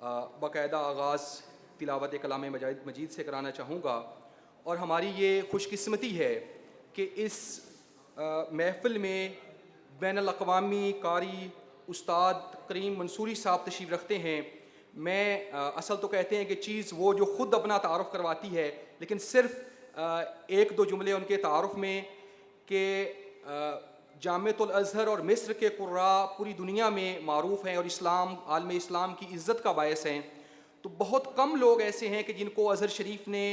باقاعدہ آغاز تلاوت کلام مجید سے کرانا چاہوں گا، اور ہماری یہ خوش قسمتی ہے کہ اس محفل میں بین الاقوامی قاری استاد کریم منصوری صاحب تشریف رکھتے ہیں۔ میں اصل تو کہتے ہیں کہ چیز وہ جو خود اپنا تعارف کرواتی ہے، لیکن صرف ایک دو جملے ان کے تعارف میں کہ جامعۃ الازہر اور مصر کے قراء پوری دنیا میں معروف ہیں اور عالم اسلام کی عزت کا باعث ہیں۔ تو بہت کم لوگ ایسے ہیں کہ جن کو ازہر شریف نے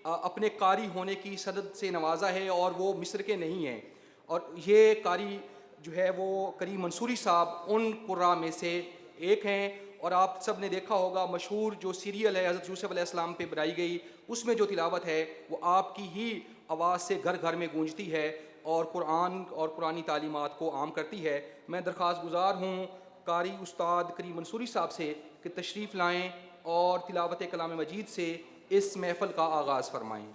اپنے قاری ہونے کی سند سے نوازا ہے اور وہ مصر کے نہیں ہیں، اور یہ قاری جو ہے وہ کریم منصوری صاحب ان قراء میں سے ایک ہیں۔ اور آپ سب نے دیکھا ہوگا مشہور جو سیریل ہے حضرت یوسف علیہ السلام پہ بنائی گئی، اس میں جو تلاوت ہے وہ آپ کی ہی آواز سے گھر گھر میں گونجتی ہے اور قرآن اور قرآنی تعلیمات کو عام کرتی ہے۔ میں درخواست گزار ہوں قاری استاد کریم منصوری صاحب سے کہ تشریف لائیں اور تلاوت کلام مجید سے اس محفل کا آغاز فرمائیں۔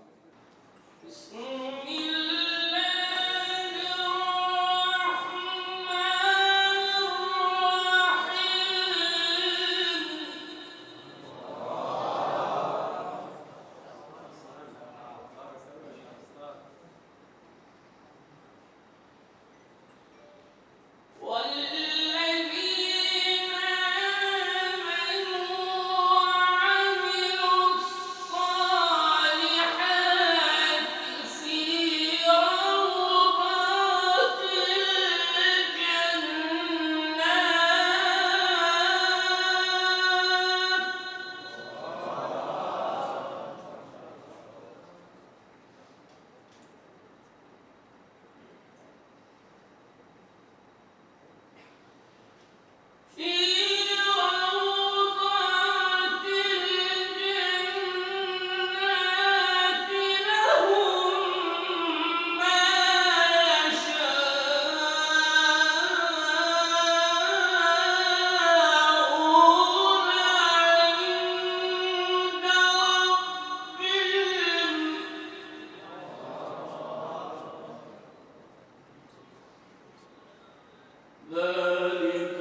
ذلك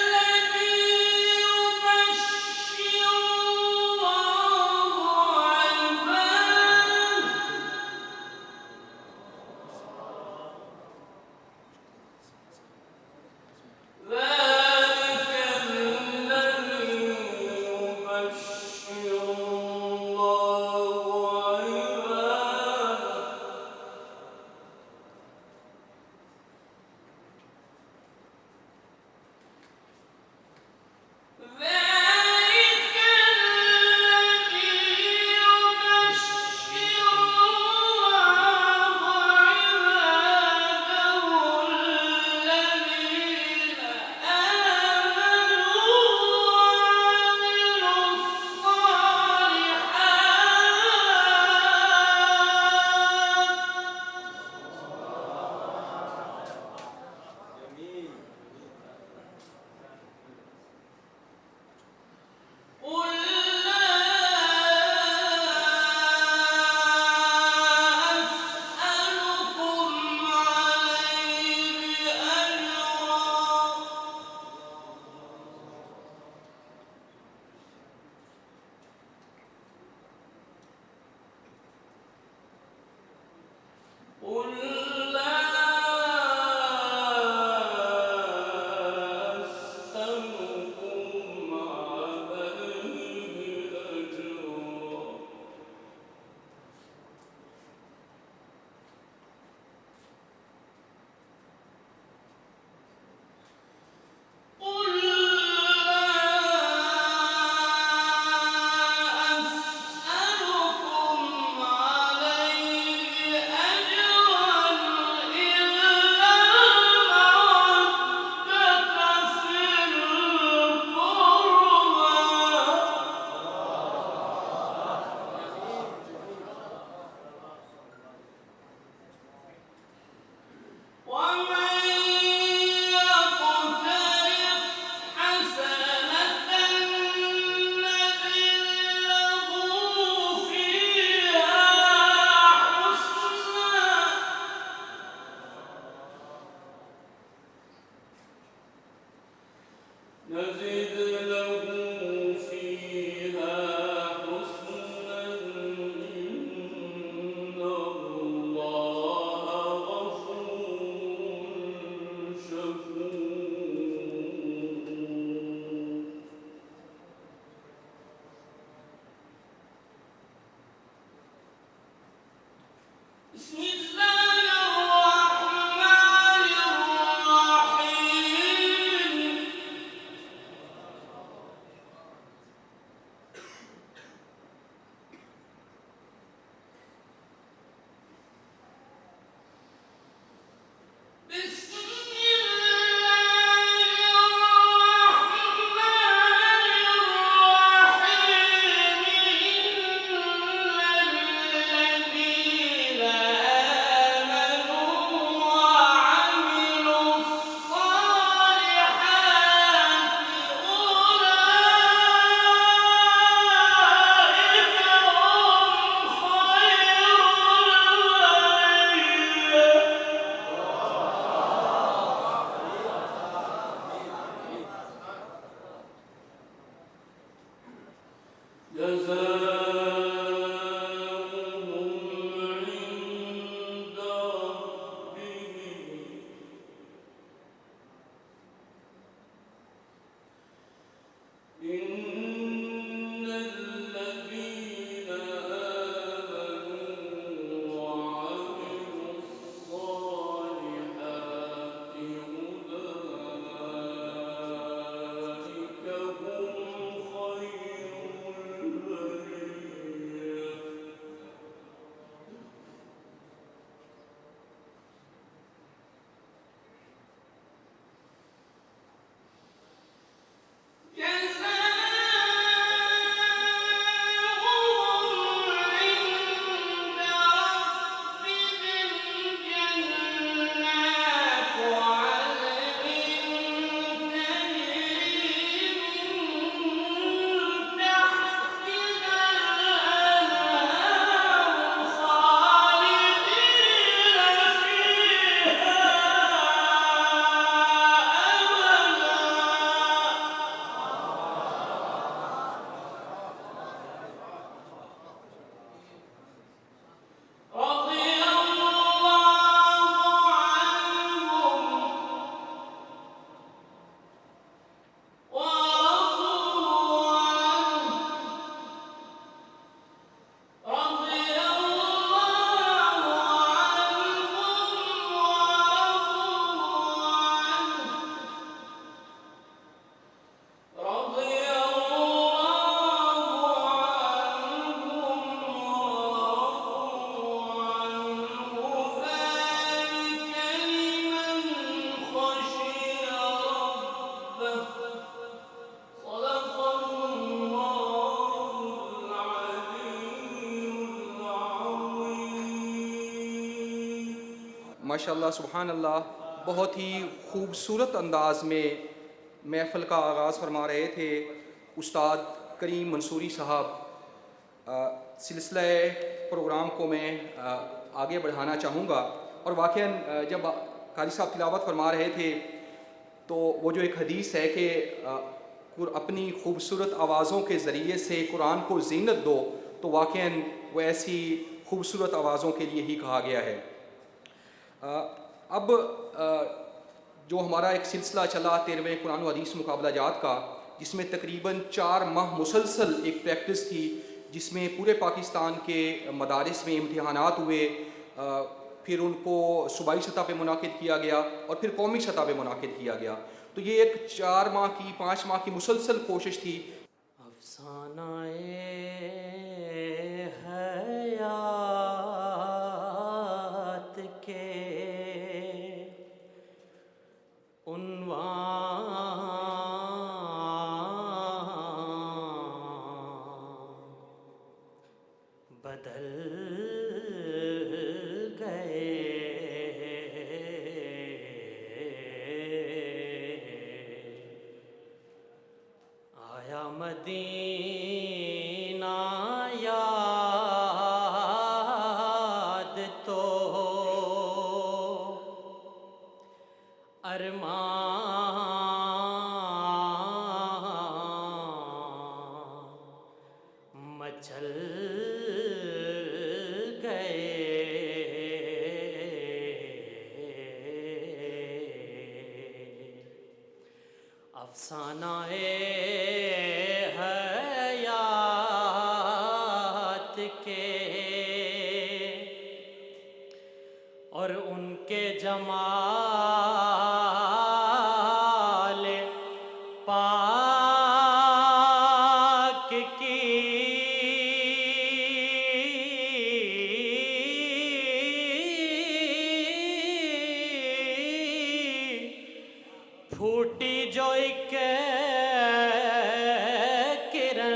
الذي يبشر ماشاءاللہ سبحان اللہ، بہت ہی خوبصورت انداز میں محفل کا آغاز فرما رہے تھے استاد کریم منصوری صاحب۔ سلسلہ پروگرام کو میں آگے بڑھانا چاہوں گا، اور واقعاً جب قاری صاحب تلاوت فرما رہے تھے تو وہ جو ایک حدیث ہے کہ اپنی خوبصورت آوازوں کے ذریعے سے قرآن کو زینت دو، تو واقعاً وہ ایسی خوبصورت آوازوں کے لیے ہی کہا گیا ہے۔ اب جو ہمارا ایک سلسلہ چلا 13ویں قرآن و حدیث مقابلہ جات کا، جس میں تقریباً 4 ماہ مسلسل ایک پریکٹس تھی، جس میں پورے پاکستان کے مدارس میں امتحانات ہوئے، پھر ان کو صوبائی سطح پہ منعقد کیا گیا اور پھر قومی سطح پہ منعقد کیا گیا۔ تو یہ ایک 4 ماہ کی 5 ماہ کی مسلسل کوشش تھی۔ افسانہ حیات کے عنوان بدل گئے، آیا مدینہ یاد تو ارمان مچل گئے افسانہ حیات کے اور ان کے جمال پاک کی پھوٹی جو ایک کرن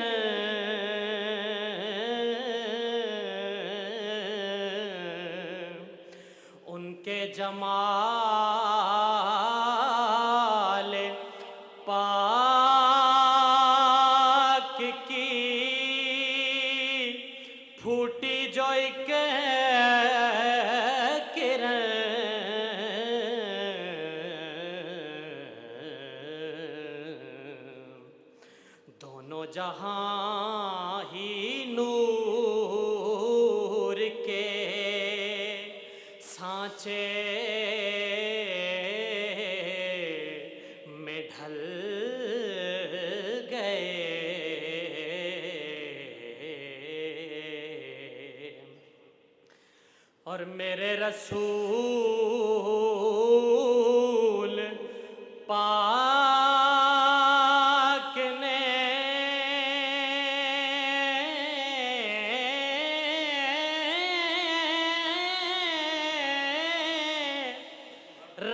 ان کے جمال پاک کی پھوٹی جو ایک کرن دونوں جہاں ہی نور کے سانچے میں ڈھل گئے اور میرے رسول پاک نے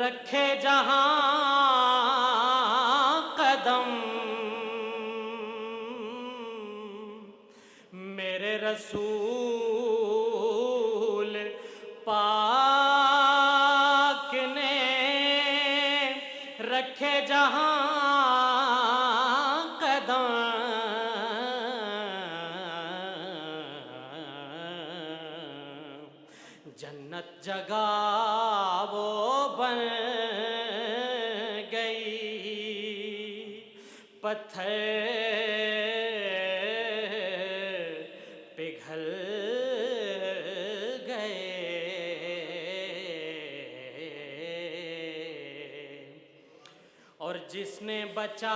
رکھے جہاں قدم میرے رسول پاک نے رکھے جہاں قدم جنت جگہ وہ بن گئی پتھر پگھل گئے اور جس نے بچایا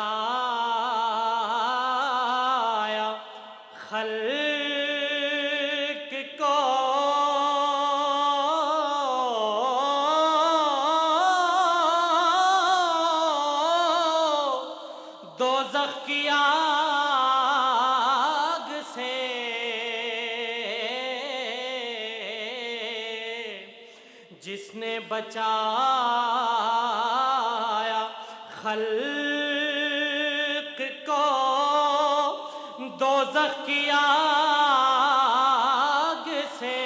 خلق کو دوزخ کی آگ سے جس نے بچایا خلق کو دوزخ کی آگ سے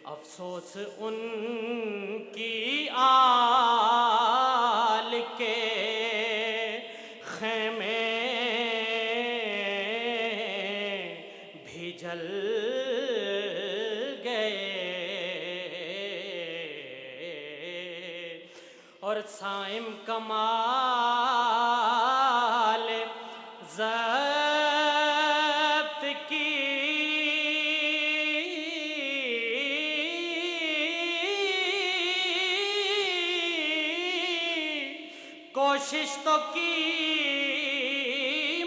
افسوس ان کی آل کے خیمے بھی جل گئے اور صائم کمال ضبط کی کوشش تو کی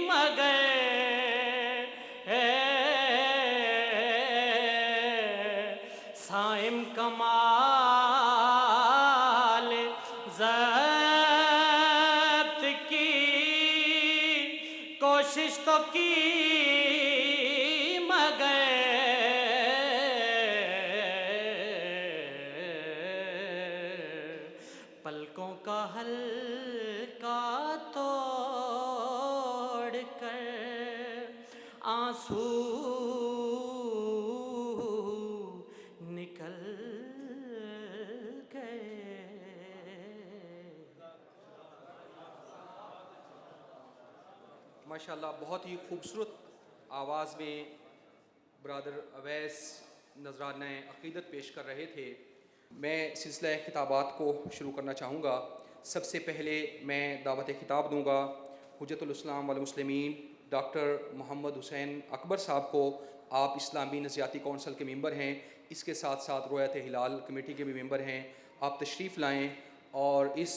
مگر صائم کمال ضبط کی کوشش تو کی مگر پلکوں کا ہلکا توڑ کر آنسو نکل گئے. ماشاءاللہ بہت ہی خوبصورت آواز میں برادر اویس نذرانہ عقیدت پیش کر رہے تھے. میں سلسلہ خطابات کو شروع کرنا چاہوں گا. سب سے پہلے میں دعوت خطاب دوں گا حجت الاسلام والمسلمین ڈاکٹر محمد حسین اکبر صاحب کو. آپ اسلامی نظریاتی کونسل کے ممبر ہیں، اس کے ساتھ ساتھ روایت ہلال کمیٹی کے بھی ممبر ہیں. آپ تشریف لائیں اور اس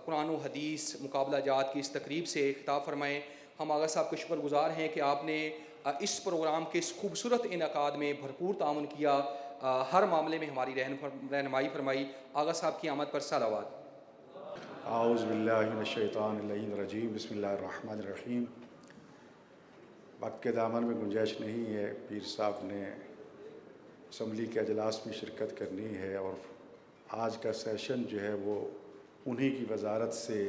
قرآن و حدیث مقابلہ جات کی اس تقریب سے خطاب فرمائیں. ہم آغا صاحب کے شکر گزار ہیں کہ آپ نے اس پروگرام کے اس خوبصورت انعقاد میں بھرپور تعاون کیا، ہر معاملے میں ہماری رہنمائی فرمائی. آغا صاحب کی آمد پر صلوات. اعوذ باللہ من الشیطان اللعین الرجیم، بسم اللہ الرحمن الرحیم. وقت کے دامن میں گنجائش نہیں ہے، پیر صاحب نے اسمبلی کے اجلاس میں شرکت کرنی ہے اور آج کا سیشن جو ہے وہ انہی کی وزارت سے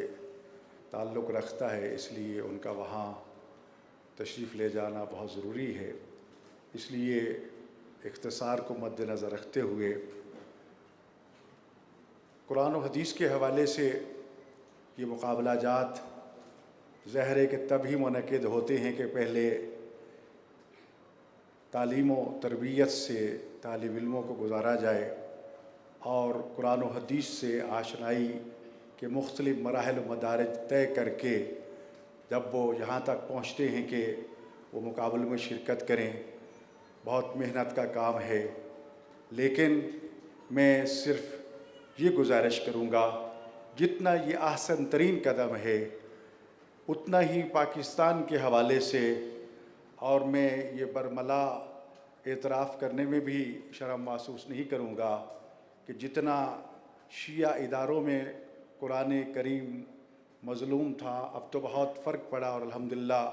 تعلق رکھتا ہے، اس لیے ان کا وہاں تشریف لے جانا بہت ضروری ہے. اس لیے اختصار کو مد نظر رکھتے ہوئے قرآن و حدیث کے حوالے سے یہ مقابلہ جات ظاہر ہے کہ تب ہی منعقد ہوتے ہیں کہ پہلے تعلیم و تربیت سے طالب علموں کو گزارا جائے اور قرآن و حدیث سے آشنائی کے مختلف مراحل و مدارج طے کر کے جب وہ یہاں تک پہنچتے ہیں کہ وہ مقابلے میں شرکت کریں. بہت محنت کا کام ہے، لیکن میں صرف یہ گزارش کروں گا جتنا یہ احسن ترین قدم ہے اتنا ہی پاکستان کے حوالے سے، اور میں یہ برملا اعتراف کرنے میں بھی شرم محسوس نہیں کروں گا کہ جتنا شیعہ اداروں میں قرآن کریم مظلوم تھا اب تو بہت فرق پڑا اور الحمدللہ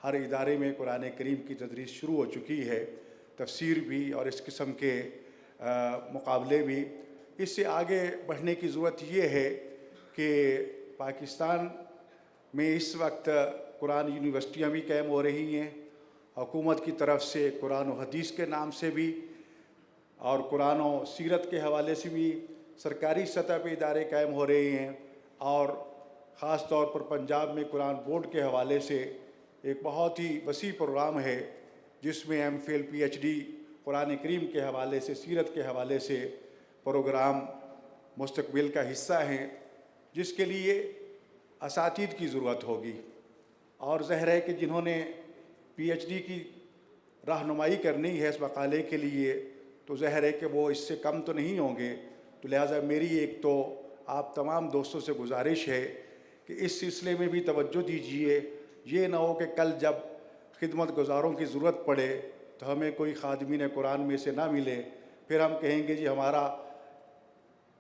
ہر ادارے میں قرآن کریم کی تدریس شروع ہو چکی ہے، تفسیر بھی اور اس قسم کے مقابلے بھی. اس سے آگے بڑھنے کی ضرورت یہ ہے کہ پاکستان میں اس وقت قرآن یونیورسٹیاں بھی قائم ہو رہی ہیں، حکومت کی طرف سے قرآن و حدیث کے نام سے بھی اور قرآن و سیرت کے حوالے سے بھی سرکاری سطح پہ ادارے قائم ہو رہے ہیں، اور خاص طور پر پنجاب میں قرآن بورڈ کے حوالے سے ایک بہت ہی وسیع پروگرام ہے جس میں M Phil P H D Quran کریم کے حوالے سے سیرت کے حوالے سے پروگرام مستقبل کا حصہ ہیں، جس کے لیے اساتید کی ضرورت ہوگی. اور ظاہر ہے کہ جنہوں نے پی ایچ ڈی کی رہنمائی کرنی ہے اس مقالے کے لیے تو ظاہر ہے کہ وہ اس سے کم تو نہیں ہوں گے. تو لہٰذا میری ایک تو آپ تمام دوستوں سے گزارش ہے کہ اس سلسلے میں بھی توجہ دیجیے. یہ نہ ہو کہ کل جب خدمت گزاروں کی ضرورت پڑے تو ہمیں کوئی خادمین قرآن میں سے نہ ملے، پھر ہم کہیں گے جی ہمارا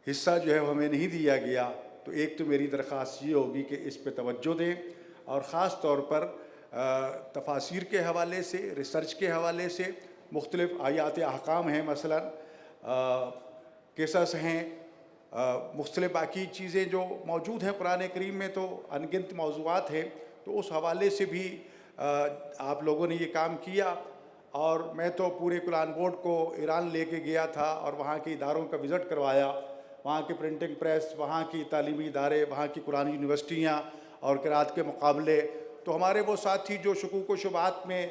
حصہ جو ہے وہ ہمیں نہیں دیا گیا. تو ایک تو میری درخواست یہ ہوگی کہ اس پہ توجہ دیں، اور خاص طور پر تفاسیر کے حوالے سے، ریسرچ کے حوالے سے مختلف آیات احکام ہیں، مثلا قصص ہیں، مختلف باقی چیزیں جو موجود ہیں قرآن کریم میں تو ان گنت موضوعات ہیں. تو اس حوالے سے بھی آپ لوگوں نے یہ کام کیا. اور میں تو پورے قرآن بورڈ کو ایران لے کے گیا تھا اور وہاں کے اداروں کا وزٹ کروایا، وہاں کے پرنٹنگ پریس، وہاں کی تعلیمی ادارے، وہاں کی قرآن یونیورسٹیاں اور قرات کے مقابلے. تو ہمارے وہ ساتھی جو شکوک و شبہات میں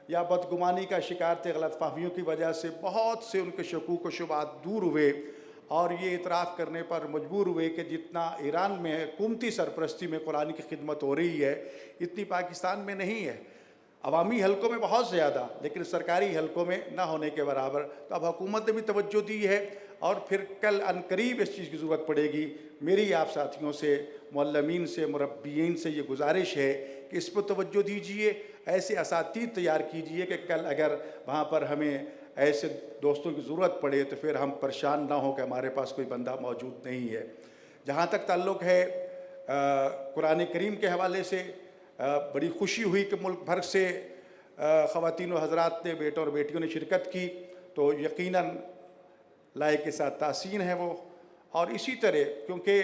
یا بدگمانی کا شکار تھے، غلط فہمیوں کی وجہ سے بہت سے ان کے شکوک و شبہات دور ہوئے اور یہ اعتراف کرنے پر مجبور ہوئے کہ جتنا ایران میں حکومتی سرپرستی میں قرآن کی خدمت ہو رہی ہے اتنی پاکستان میں نہیں ہے. عوامی حلقوں میں بہت زیادہ، لیکن سرکاری حلقوں میں نہ ہونے کے برابر. تو اب حکومت نے بھی توجہ دی ہے اور پھر کل عنقریب اس چیز کی ضرورت پڑے گی. میری آپ ساتھیوں سے، معلمین سے، مربیین سے یہ گزارش ہے کہ اس پر توجہ دیجیے، ایسے اساتید تیار کیجیے کہ کل اگر وہاں پر ہمیں ایسے دوستوں کی ضرورت پڑے تو پھر ہم پریشان نہ ہوں کہ ہمارے پاس کوئی بندہ موجود نہیں ہے. جہاں تک تعلق ہے قرآن کریم کے حوالے سے، بڑی خوشی ہوئی کہ ملک بھر سے خواتین و حضرات نے، بیٹوں اور بیٹیوں نے شرکت کی، تو یقیناً لائق کے ساتھ تحسین ہے وہ. اور اسی طرح کیونکہ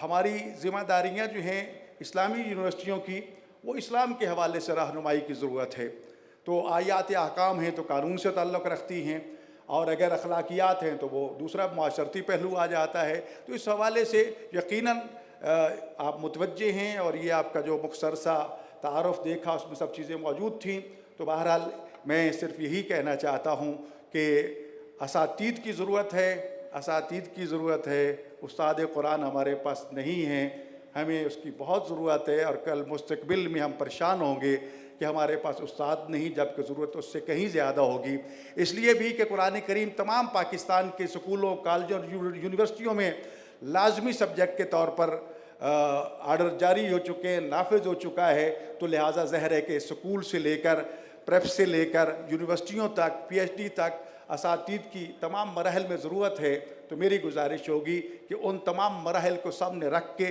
ہماری ذمہ داریاں جو ہیں اسلامی یونیورسٹیوں کی وہ اسلام کے حوالے سے رہنمائی کی ضرورت ہے. تو آیات احکام ہیں تو قانون سے تعلق رکھتی ہیں، اور اگر اخلاقیات ہیں تو وہ دوسرا معاشرتی پہلو آ جاتا ہے. تو اس حوالے سے یقیناً آپ متوجہ ہیں، اور یہ آپ کا جو مختصر سا تعارف دیکھا اس میں سب چیزیں موجود تھیں. تو بہرحال میں صرف یہی کہنا چاہتا ہوں کہ اساتید کی ضرورت ہے، اساتید کی ضرورت ہے، استاد قرآن ہمارے پاس نہیں ہیں، ہمیں اس کی بہت ضرورت ہے، اور کل مستقبل میں ہم پریشان ہوں گے کہ ہمارے پاس استاد نہیں، جبکہ ضرورت اس سے کہیں زیادہ ہوگی۔ اس لیے بھی کہ قرآن کریم تمام پاکستان کے سکولوں، کالجوں اور یونیورسٹیوں میں لازمی سبجیکٹ کے طور پر آرڈر جاری ہو چکے ہیں، نافذ ہو چکا ہے، تو لہٰذا ظاہر ہے کہ سکول سے لے کر پریپ سے لے کر یونیورسٹیوں تک، پی ایچ ڈی تک اساتید کی تمام مراحل میں ضرورت ہے۔ تو میری گزارش ہوگی کہ ان تمام مراحل کو سامنے رکھ کے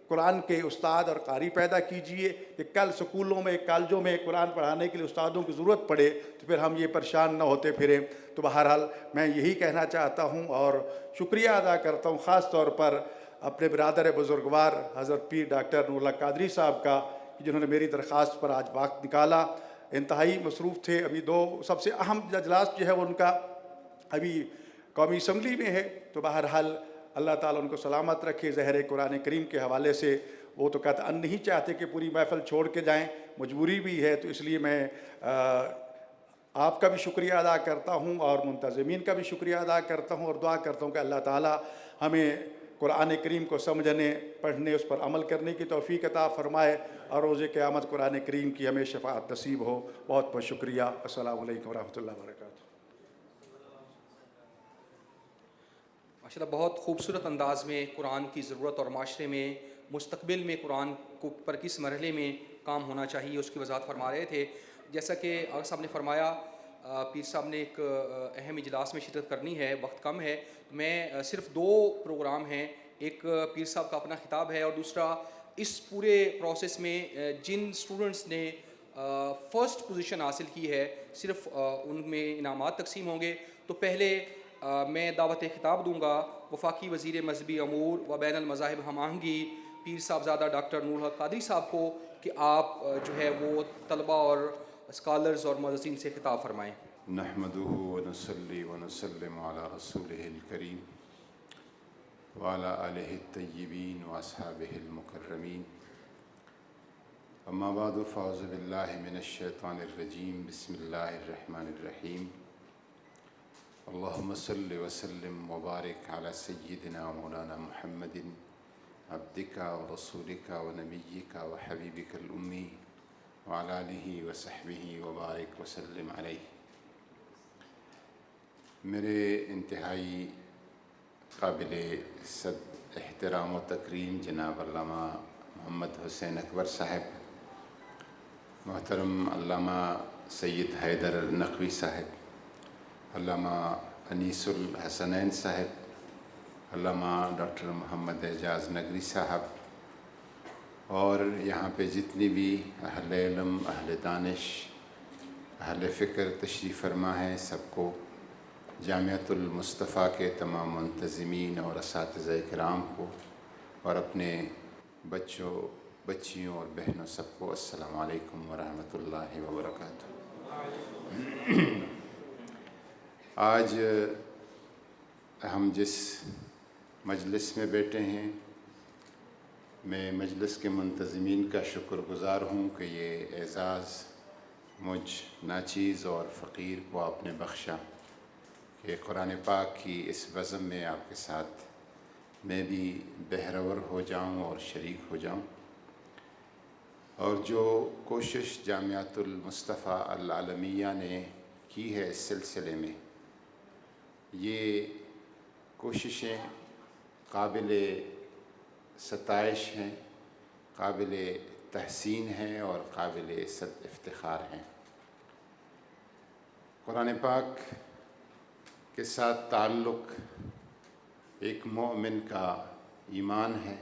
قرآن کے استاد اور قاری پیدا کیجئے کہ کل سکولوں میں، کالجوں میں قرآن پڑھانے کے لیے استادوں کی ضرورت پڑے تو پھر ہم یہ پریشان نہ ہوتے پھریں۔ تو بہرحال میں یہی کہنا چاہتا ہوں اور شکریہ ادا کرتا ہوں خاص طور پر اپنے برادر بزرگوار حضرت پیر ڈاکٹر نور اللہ قادری صاحب کا، جنہوں نے میری درخواست پر آج وقت نکالا۔ انتہائی مصروف تھے، ابھی دو سب سے اہم اجلاس جو ہے وہ ان کا ابھی قومی اسمبلی میں ہے، تو بہرحال اللہ تعالیٰ ان کو سلامت رکھے۔ ظاہر قرآن کریم کے حوالے سے وہ تو قطعاً نہیں چاہتے کہ پوری محفل چھوڑ کے جائیں، مجبوری بھی ہے، تو اس لیے میں آپ کا بھی شکریہ ادا کرتا ہوں اور منتظمین کا بھی شکریہ ادا کرتا ہوں، اور دعا کرتا ہوں کہ اللہ تعالیٰ ہمیں قرآن کریم کو سمجھنے، پڑھنے، اس پر عمل کرنے کی توفیق عطا فرمائے، اور روز قیامت قرآن کریم کی ہمیں شفاعت نصیب ہو۔ بہت بہت شکریہ۔ السلام علیکم ورحمۃ اللہ وبرکاتہ۔ ماشاءاللہ بہت خوبصورت انداز میں قرآن کی ضرورت اور معاشرے میں مستقبل میں قرآن کو پر کس مرحلے میں کام ہونا چاہیے اس کی وضاحت فرما رہے تھے۔ جیسا کہ آقا صاحب نے فرمایا، پیر صاحب نے ایک اہم اجلاس میں شرکت کرنی ہے، وقت کم ہے، میں صرف 2 پروگرام ہیں، ایک پیر صاحب کا اپنا خطاب ہے، اور دوسرا اس پورے پروسیس میں جن اسٹوڈنٹس نے فرسٹ پوزیشن حاصل کی ہے صرف ان میں انعامات تقسیم ہوں گے۔ تو پہلے میں دعوت خطاب دوں گا وفاقی وزیر مذہبی امور و بین المذاہب ہم آہنگی پیر صاحبزادہ ڈاکٹر نور الحق قادری صاحب کو، کہ آپ جو ہے وہ طلبہ اور اسکالرز اور مدرسین سے خطاب فرمائیں۔ نحمده ونصلي ونسلم على رسوله الكريم وعلى آله الطيبين وأصحابه المكرمين، أما بعد فأعوذ بالله من الشيطان الرجيم، بسم الله الرحمن الرحيم، اللهم صل وسلم وبارك على سيدنا مولانا محمد عبدك ورسولك ونبيك وحبيبك الأمي وعلى آله وصحبه وبارك وسلم عليه۔ میرے انتہائی قابل صد احترام و تکریم جناب علامہ محمد حسین اکبر صاحب، محترم علامہ سید حیدر نقوی صاحب، علامہ انیس الحسنین صاحب، علامہ ڈاکٹر محمد اعجاز نگری صاحب، اور یہاں پہ جتنی بھی اہل علم، اہل دانش، اہل فکر تشریف فرما ہیں، سب کو، جامعۃ المصطفیٰ کے تمام منتظمین اور اساتذہ کرام کو، اور اپنے بچوں، بچیوں اور بہنوں سب کو السلام علیکم ورحمۃ اللہ وبرکاتہ۔ آج ہم جس مجلس میں بیٹھے ہیں، میں مجلس کے منتظمین کا شکر گزار ہوں کہ یہ اعزاز مجھ ناچیز اور فقیر کو آپ نے بخشا کہ قرآن پاک کی اس بزم میں آپ کے ساتھ میں بھی بہرور ہو جاؤں اور شریک ہو جاؤں، اور جو کوشش جامعۃ المصطفیٰ العالمیہ نے کی ہے اس سلسلے میں، یہ کوششیں قابل ستائش ہیں، قابل تحسین ہیں اور قابل صد افتخار ہیں۔ قرآن پاک کے ساتھ تعلق ایک مومن کا ایمان ہے،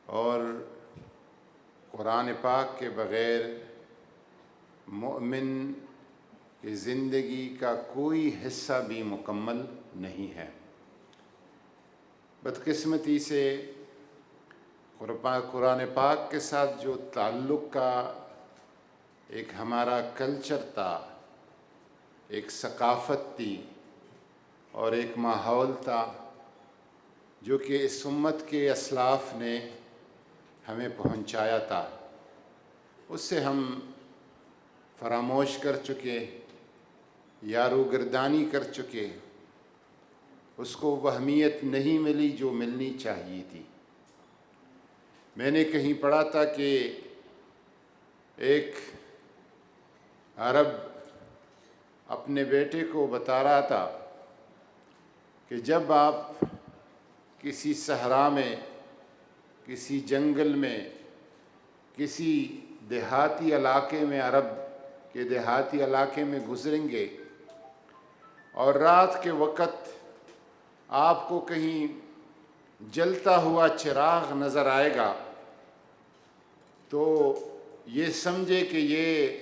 اور قرآن پاک کے بغیر مومن کی زندگی کا کوئی حصہ بھی مکمل نہیں ہے۔ بدقسمتی سے قرآن پاک کے ساتھ جو تعلق کا ایک ہمارا کلچر تھا، ایک ثقافت تھی اور ایک ماحول تھا، جو کہ اس امت کے اسلاف نے ہمیں پہنچایا تھا، اس سے ہم فراموش کر چکے، یاروگردانی کر چکے، اس کو وہ اہمیت نہیں ملی جو ملنی چاہیے تھی۔ میں نے کہیں پڑھا تھا کہ ایک عرب اپنے بیٹے کو بتا رہا تھا کہ جب آپ کسی صحرا میں، کسی جنگل میں، کسی دیہاتی علاقے میں، عرب کے دیہاتی علاقے میں گزریں گے اور رات کے وقت آپ کو کہیں جلتا ہوا چراغ نظر آئے گا تو یہ سمجھے کہ یہ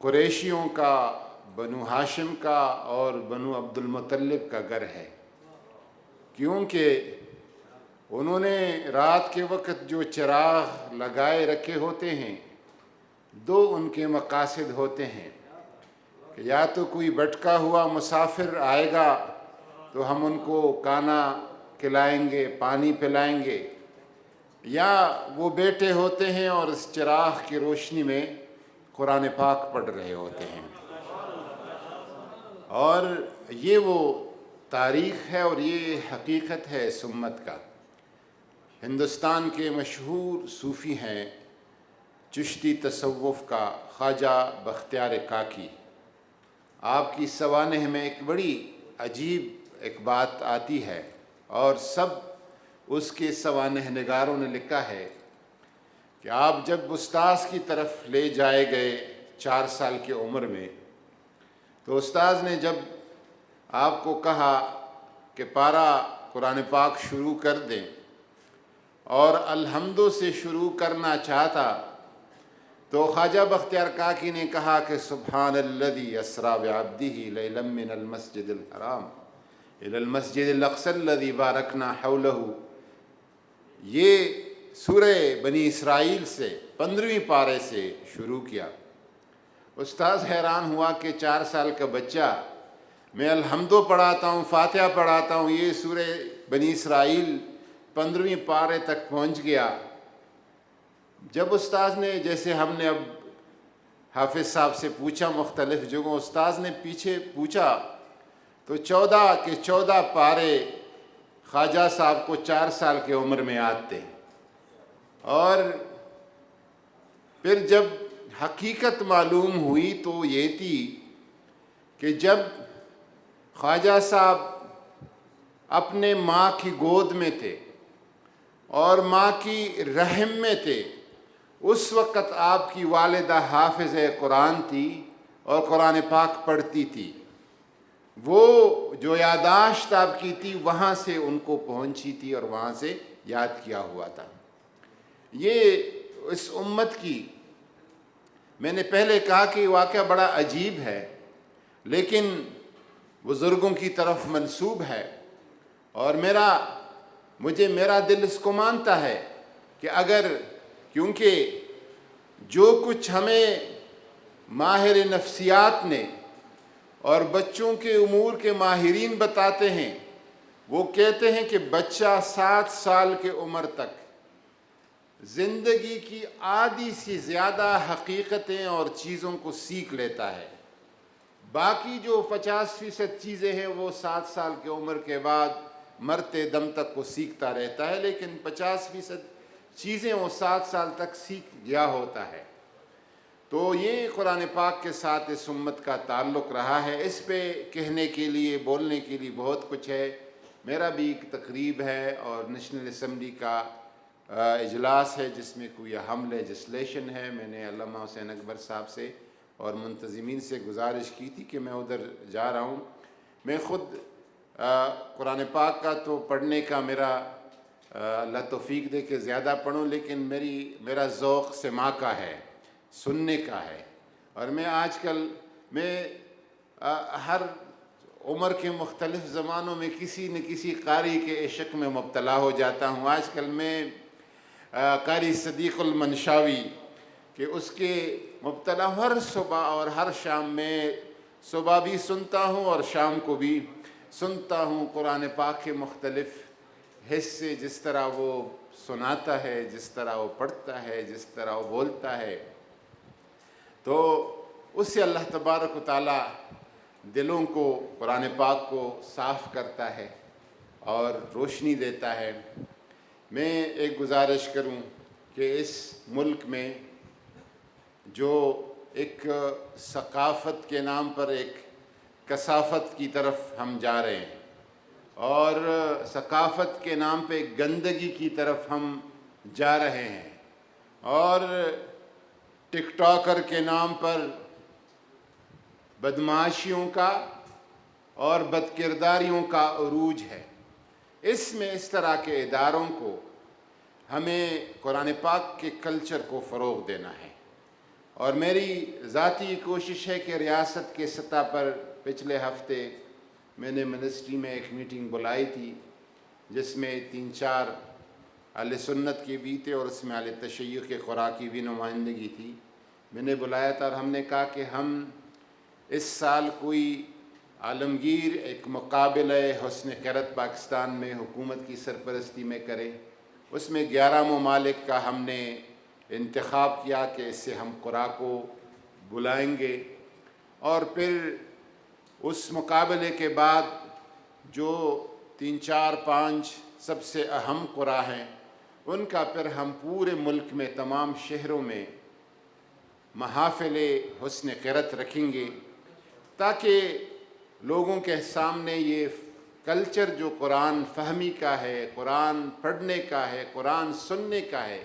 قریشیوں کا، بنو ہاشم کا اور بنو عبد المطلب کا گھر ہے، کیونکہ انہوں نے رات کے وقت جو چراغ لگائے رکھے ہوتے ہیں، دو ان کے مقاصد ہوتے ہیں کہ یا تو کوئی بھٹکا ہوا مسافر آئے گا تو ہم ان کو کھانا کھلائیں گے، پانی پلائیں گے، یا وہ بیٹھے ہوتے ہیں اور اس چراغ کی روشنی میں قرآن پاک پڑھ رہے ہوتے ہیں۔ اور یہ وہ تاریخ ہے اور یہ حقیقت ہے اس امت کا۔ ہندوستان کے مشہور صوفی ہیں چشتی تصوف کا خواجہ بختیار کاکی، آپ کی سوانح میں ایک بڑی عجیب ایک بات آتی ہے اور سب اس کے سوانح نگاروں نے لکھا ہے کہ آپ جب استاذ کی طرف لے جائے گئے 4 سال کی عمر میں، تو استاذ نے جب آپ کو کہا کہ پارہ قرآن پاک شروع کر دیں اور الحمدو سے شروع کرنا چاہتا تو خواجہ بختیار کاکی نے کہا کہ سبحان الذی اسریٰ بعبدہ لیلا من المسجد الحرام الی المسجد الاقصی الذی بارکنا حولہ۔ یہ سورہ بنی اسرائیل سے 15ویں پارے سے شروع کیا۔ استاذ حیران ہوا کہ 4 سال کا بچہ، میں الحمدو پڑھاتا ہوں، فاتحہ پڑھاتا ہوں، یہ سورہ بنی اسرائیل 15ویں پارے تک پہنچ گیا۔ جب استاذ نے، جیسے ہم نے اب حافظ صاحب سے پوچھا مختلف جگہوں، استاذ نے پیچھے پوچھا تو 14 کے 14 پارے خواجہ صاحب کو 4 سال کی عمر میں آتے۔ اور پھر جب حقیقت معلوم ہوئی تو یہ تھی کہ جب خواجہ صاحب اپنے ماں کی گود میں تھے اور ماں کی رحم میں تھے، اس وقت آپ کی والدہ حافظ قرآن تھی اور قرآن پاک پڑھتی تھی۔ وہ جو یاداشت آپ کی تھی وہاں سے ان کو پہنچی تھی اور وہاں سے یاد کیا ہوا تھا۔ یہ اس امت کی، میں نے پہلے کہا کہ واقعہ بڑا عجیب ہے لیکن بزرگوں کی طرف منسوب ہے، اور میرا دل اس کو مانتا ہے کہ اگر، کیونکہ جو کچھ ہمیں ماہر نفسیات نے اور بچوں کے امور کے ماہرین بتاتے ہیں، وہ کہتے ہیں کہ بچہ 7 سال کے عمر تک زندگی کی آدھی سے زیادہ حقیقتیں اور چیزوں کو سیکھ لیتا ہے۔ باقی جو 50% چیزیں ہیں وہ 7 سال کی عمر کے بعد مرتے دم تک وہ سیکھتا رہتا ہے، لیکن 50% چیزیں وہ 7 سال تک سیکھ گیا ہوتا ہے۔ تو یہ قرآن پاک کے ساتھ اس امت کا تعلق رہا ہے۔ اس پہ کہنے کے لیے، بولنے کے لیے بہت کچھ ہے۔ میرا بھی ایک تقریب ہے اور نیشنل اسمبلی کا اجلاس ہے جس میں کوئی اہم لیجسلیشن ہے۔ میں نے علامہ حسین اکبر صاحب سے اور منتظمین سے گزارش کی تھی کہ میں ادھر جا رہا ہوں۔ میں خود قرآن پاک کا تو پڑھنے کا میرا اللہ توفیق دے کہ زیادہ پڑھوں، لیکن میرا ذوق سماع کا ہے، سننے کا ہے۔ اور میں آج کل ہر عمر کے مختلف زمانوں میں کسی نہ کسی قاری کے عشق میں مبتلا ہو جاتا ہوں۔ آج کل میں قاری صدیق المنشاوی کہ اس کے مبتلا ہر صبح اور ہر شام، میں صبح بھی سنتا ہوں اور شام کو بھی سنتا ہوں قرآن پاک کے مختلف حصے، جس طرح وہ سناتا ہے، جس طرح وہ پڑھتا ہے، جس طرح وہ بولتا ہے، تو اس سے اللہ تبارک و تعالیٰ دلوں کو قرآن پاک کو صاف کرتا ہے اور روشنی دیتا ہے۔ میں ایک گزارش کروں کہ اس ملک میں جو ایک ثقافت کے نام پر ایک کثافت کی طرف ہم جا رہے ہیں اور ثقافت کے نام پہ گندگی کی طرف ہم جا رہے ہیں اور ٹک ٹاکر کے نام پر بدمعاشیوں کا اور بدکرداریوں کا عروج ہے۔ اس میں اس طرح کے اداروں کو ہمیں قرآن پاک کے کلچر کو فروغ دینا ہے، اور میری ذاتی کوشش ہے کہ ریاست کے سطح پر پچھلے ہفتے میں نے منسٹری میں ایک میٹنگ بلائی تھی جس میں 3-4 اہل سنت کے بھی تھے اور اس میں اہل تشیع کے قرآن کی بھی نمائندگی تھی۔ میں نے بلایا تھا اور ہم نے کہا کہ ہم اس سال کوئی عالمگیر ایک مقابلہ حسن قرأت پاکستان میں حکومت کی سرپرستی میں کریں۔ اس میں 11 ممالک کا ہم نے انتخاب کیا کہ اس سے ہم قرآن کو بلائیں گے، اور پھر اس مقابلے کے بعد جو 3-4-5 سب سے اہم قرآن ہیں ان کا پھر ہم پورے ملک میں تمام شہروں میں محافل حسن قرأت رکھیں گے، تاکہ لوگوں کے سامنے یہ کلچر جو قرآن فہمی کا ہے، قرآن پڑھنے کا ہے، قرآن سننے کا ہے،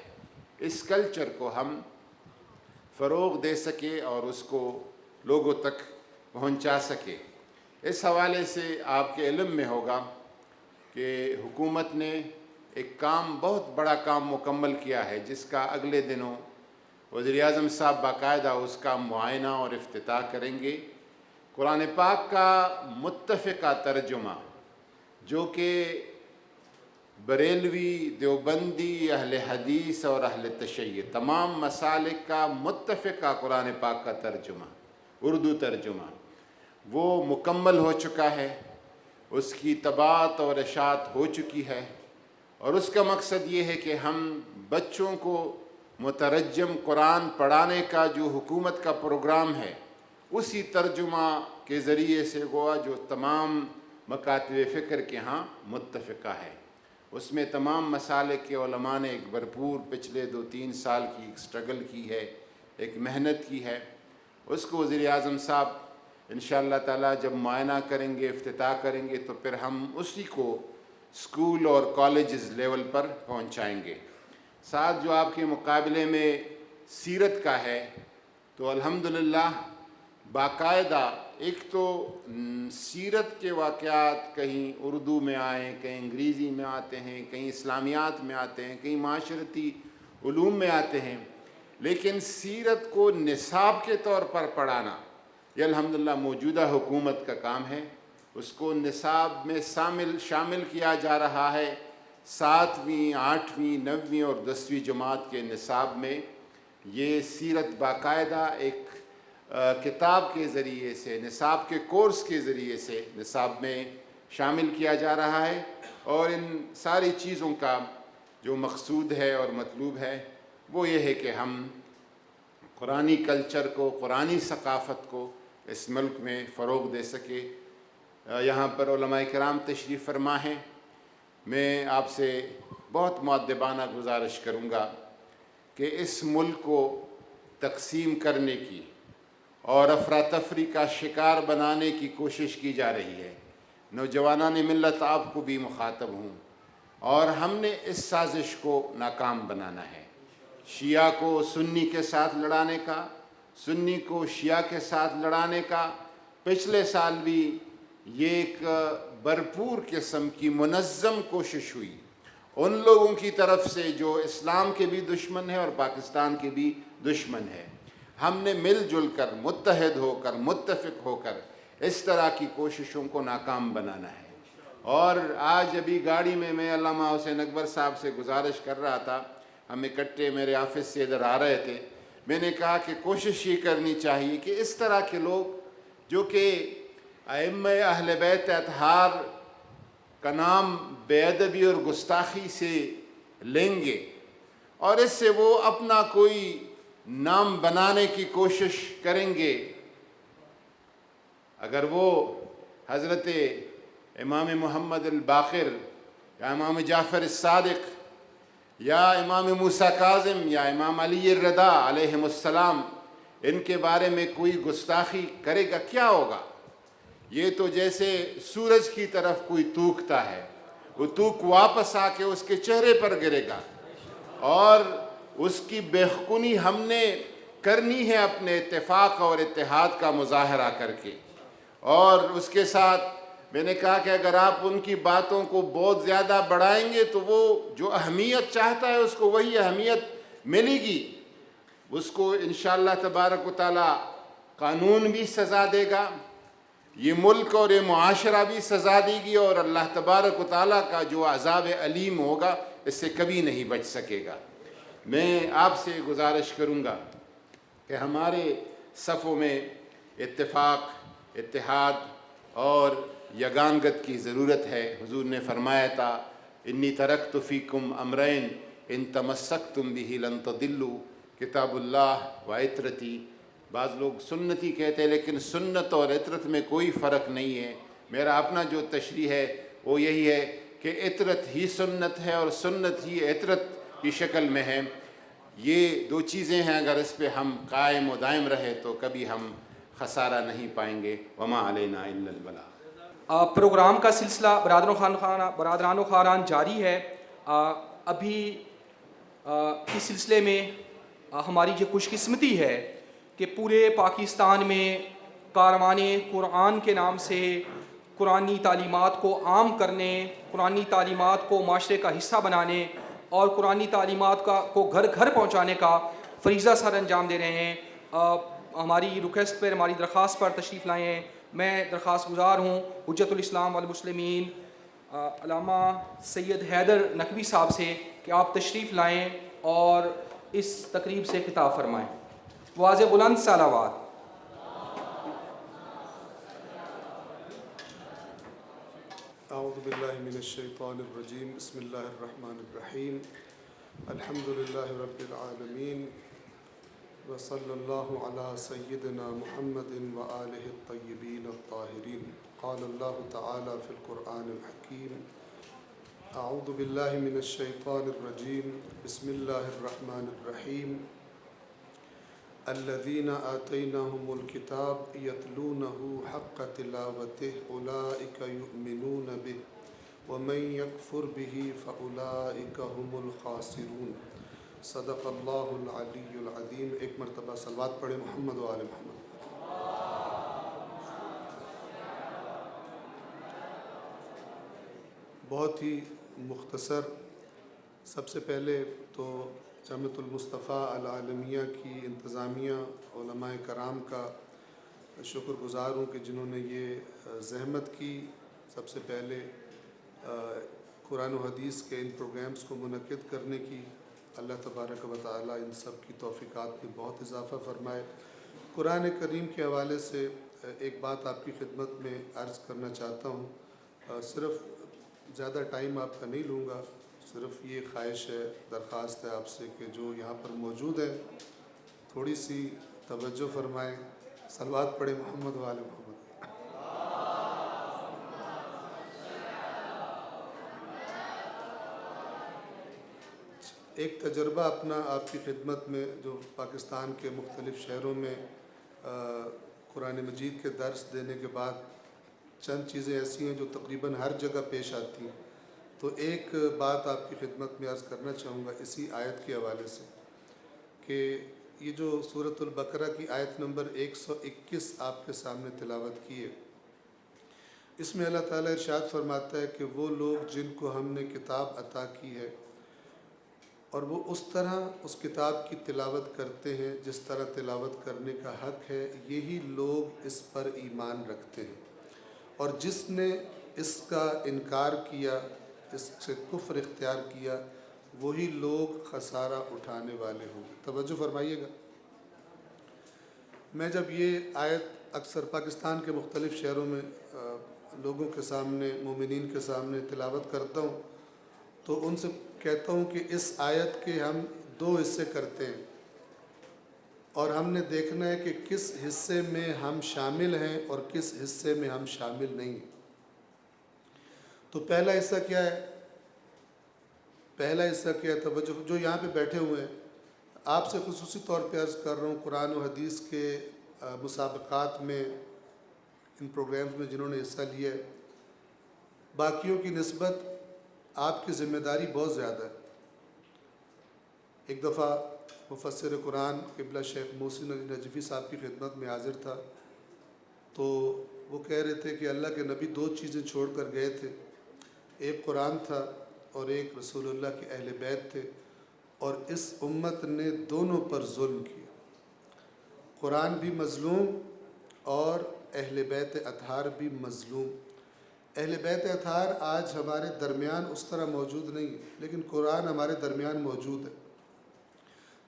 اس کلچر کو ہم فروغ دے سکے اور اس کو لوگوں تک پہنچا سکے۔ اس حوالے سے آپ کے علم میں ہوگا کہ حکومت نے ایک بہت بڑا کام مکمل کیا ہے، جس کا اگلے دنوں وزیر اعظم صاحب باقاعدہ اس کا معائنہ اور افتتاح کریں گے۔ قرآن پاک کا متفقہ ترجمہ جو کہ بریلوی، دیوبندی، اہل حدیث اور اہل تشیع تمام مسالک کا متفقہ قرآن پاک کا ترجمہ، اردو ترجمہ، وہ مکمل ہو چکا ہے، اس کی طباعت اور اشاعت ہو چکی ہے، اور اس کا مقصد یہ ہے کہ ہم بچوں کو مترجم قرآن پڑھانے کا جو حکومت کا پروگرام ہے اسی ترجمہ کے ذریعے سے گوا جو تمام مکاتب فکر کے ہاں متفقہ ہے، اس میں تمام مسالک کے علماء نے ایک بھرپور پچھلے 2-3 سال کی ایک سٹرگل کی ہے، ایک محنت کی ہے۔ اس کو وزیر اعظم صاحب انشاءاللہ تعالیٰ جب معائنہ کریں گے، افتتاح کریں گے، تو پھر ہم اسی کو اسکول اور کالجز لیول پر پہنچائیں گے۔ ساتھ جو آپ کے مقابلے میں سیرت کا ہے تو الحمدللہ باقاعدہ ایک تو سیرت کے واقعات کہیں اردو میں آئیں، کہیں انگریزی میں آتے ہیں، کہیں اسلامیات میں آتے ہیں، کہیں معاشرتی علوم میں آتے ہیں، لیکن سیرت کو نصاب کے طور پر پڑھانا یہ الحمدللہ موجودہ حکومت کا کام ہے۔ اس کو نصاب میں شامل کیا جا رہا ہے۔ 7ویں، 8ویں، 9ویں اور 10ویں جماعت کے نصاب میں یہ سیرت باقاعدہ ایک کتاب کے ذریعے سے، نصاب کے کورس کے ذریعے سے نصاب میں شامل کیا جا رہا ہے، اور ان ساری چیزوں کا جو مقصود ہے اور مطلوب ہے وہ یہ ہے کہ ہم قرآنی کلچر کو، قرآنی ثقافت کو اس ملک میں فروغ دے سکے۔ یہاں پر علماء کرام تشریف فرما ہیں، میں آپ سے بہت مؤدبانہ گزارش کروں گا کہ اس ملک کو تقسیم کرنے کی اور افراتفری کا شکار بنانے کی کوشش کی جا رہی ہے۔ نوجوانان ملت آپ کو بھی مخاطب ہوں، اور ہم نے اس سازش کو ناکام بنانا ہے۔ شیعہ کو سنی کے ساتھ لڑانے کا، سنی کو شیعہ کے ساتھ لڑانے کا پچھلے سال بھی یہ ایک بھرپور قسم کی منظم کوشش ہوئی ان لوگوں کی طرف سے جو اسلام کے بھی دشمن ہیں اور پاکستان کے بھی دشمن ہیں۔ ہم نے مل جل کر، متحد ہو کر، متفق ہو کر اس طرح کی کوششوں کو ناکام بنانا ہے۔ اور آج ابھی گاڑی میں علامہ حسین اکبر صاحب سے گزارش کر رہا تھا، ہم اکٹھے میرے آفس سے ادھر آ رہے تھے، میں نے کہا کہ کوشش یہ کرنی چاہیے کہ اس طرح کے لوگ جو کہ ائمہ اہل بیت اطہار کا نام بے ادبی اور گستاخی سے لیں گے اور اس سے وہ اپنا کوئی نام بنانے کی کوشش کریں گے، اگر وہ حضرت امام محمد الباقر یا امام جعفر الصادق یا امام موسیٰ کاظم یا امام علی الرضا علیہم السلام ان کے بارے میں کوئی گستاخی کرے گا کیا ہوگا؟ یہ تو جیسے سورج کی طرف کوئی تھوکتا ہے، وہ تھوک واپس آ کے اس کے چہرے پر گرے گا، اور اس کی بےخونی ہم نے کرنی ہے اپنے اتفاق اور اتحاد کا مظاہرہ کر کے۔ اور اس کے ساتھ میں نے کہا کہ اگر آپ ان کی باتوں کو بہت زیادہ بڑھائیں گے تو وہ جو اہمیت چاہتا ہے اس کو وہی اہمیت ملے گی، اس کو انشاءاللہ تبارک و تعالی قانون بھی سزا دے گا، یہ ملک اور یہ معاشرہ بھی سزا دے گی، اور اللہ تبارک و تعالیٰ کا جو عذاب علیم ہوگا اس سے کبھی نہیں بچ سکے گا۔ میں آپ سے گزارش کروں گا کہ ہمارے صفوں میں اتفاق، اتحاد اور یگانگت کی ضرورت ہے۔ حضور نے فرمایا تھا انی ترکت فیکم امرین ان تمسکتم بہ لن تضلوا، کتاب اللہ و عطرتی۔ بعض لوگ سنتی کہتے ہیں، لیکن سنت اور عطرت میں کوئی فرق نہیں ہے۔ میرا اپنا جو تشریح ہے وہ یہی ہے کہ عطرت ہی سنت ہے اور سنت ہی عطرت کی شکل میں ہے۔ یہ دو چیزیں ہیں، اگر اس پہ ہم قائم و دائم رہے تو کبھی ہم خسارہ نہیں پائیں گے۔ وما علینا الا البلاغ۔ پروگرام کا سلسلہ برادران و خاران جاری ہے۔ ابھی اس سلسلے میں ہماری یہ خوش قسمتی ہے کہ پورے پاکستان میں کاروان قرآن کے نام سے قرآنی تعلیمات کو عام کرنے، قرآنی تعلیمات کو معاشرے کا حصہ بنانے اور قرآنی تعلیمات کو گھر گھر پہنچانے کا فریضہ سر انجام دے رہے ہیں۔ ہماری ریکویسٹ پر، ہماری درخواست پر تشریف لائے ہیں۔ میں درخواست گزار ہوں حجت الاسلام والمسلمین علامہ سید حیدر نقوی صاحب سے کہ آپ تشریف لائیں اور اس تقریب سے خطاب فرمائیں۔ واضح بلند صلوات۔ اعوذ باللہ من الشیطان الرجیم، بسم اللہ الرحمن الرحیم، الحمد للہ رب العالمین، وصلی اللہ علی سیدنا محمد وآلہ الطیبین الطاہرین۔ قال اللہ تعالی فی القرآن الحکیم، اعوذ باللہ من الشیطان الرجیم، بسم اللہ الرحمن الرحیم، الذین آتیناہم الکتاب یتلونہ حق تلاوتہ اولئک یؤمنون بہ ومن یکفر بہ فاولئک هم الخاسرون۔ صدق اللہ العلی العظیم۔ ایک مرتبہ صلوات پڑھیں محمد و آل محمد۔ بہت ہی مختصر، سب سے پہلے تو جامعۃ المصطفیٰ العالمیہ کی انتظامیہ علماء کرام کا شکر گزار ہوں کہ جنہوں نے یہ زحمت کی، سب سے پہلے قرآن و حدیث کے ان پروگرامز کو منعقد کرنے کی۔ اللہ تبارک و تعالیٰ ان سب کی توفیقات میں بہت اضافہ فرمائے۔ قرآن کریم کے حوالے سے ایک بات آپ کی خدمت میں عرض کرنا چاہتا ہوں۔ صرف زیادہ ٹائم آپ کا نہیں لوں گا، صرف یہ خواہش ہے، درخواست ہے آپ سے کہ جو یہاں پر موجود ہیں تھوڑی سی توجہ فرمائیں، صلوات پڑھیں محمد و آل محمد۔ ایک تجربہ اپنا آپ کی خدمت میں، جو پاکستان کے مختلف شہروں میں قرآن مجید کے درس دینے کے بعد چند چیزیں ایسی ہیں جو تقریباً ہر جگہ پیش آتی ہیں، تو ایک بات آپ کی خدمت میں عرض کرنا چاہوں گا اسی آیت کے حوالے سے کہ یہ جو سورۃ البقرہ کی آیت نمبر 121 آپ کے سامنے تلاوت کی ہے، اس میں اللہ تعالیٰ ارشاد فرماتا ہے کہ وہ لوگ جن کو ہم نے کتاب عطا کی ہے اور وہ اس طرح اس کتاب کی تلاوت کرتے ہیں جس طرح تلاوت کرنے کا حق ہے، یہی لوگ اس پر ایمان رکھتے ہیں، اور جس نے اس کا انکار کیا، اس سے کفر اختیار کیا، وہی لوگ خسارہ اٹھانے والے ہوں۔ توجہ فرمائیے گا، میں جب یہ آیت اکثر پاکستان کے مختلف شہروں میں لوگوں کے سامنے، مومنین کے سامنے تلاوت کرتا ہوں تو ان سے کہتا ہوں کہ اس آیت کے ہم دو حصے کرتے ہیں، اور ہم نے دیکھنا ہے کہ کس حصے میں ہم شامل ہیں اور کس حصے میں ہم شامل نہیں ہیں۔ تو پہلا حصہ کیا ہے؟ پہلا حصہ کیا ہے؟ توجہ، جو یہاں پہ بیٹھے ہوئے ہیں، آپ سے خصوصی طور پہ عرض کر رہا ہوں، قرآن و حدیث کے مسابقات میں، ان پروگرامز میں جنہوں نے حصہ لیا ہے، باقیوں کی نسبت آپ کی ذمہ داری بہت زیادہ ہے۔ ایک دفعہ مفسر قرآن قبلہ شیخ محسن علی نجفی صاحب کی خدمت میں حاضر تھا، تو وہ کہہ رہے تھے کہ اللہ کے نبی 2 چیزیں چھوڑ کر گئے تھے، ایک قرآن تھا اور ایک رسول اللہ کے اہل بیت تھے، اور اس امت نے دونوں پر ظلم کیا، قرآن بھی مظلوم اور اہل بیت اطہار بھی مظلوم۔ اہل بیت اطہار آج ہمارے درمیان اس طرح موجود نہیں ہے، لیکن قرآن ہمارے درمیان موجود ہے،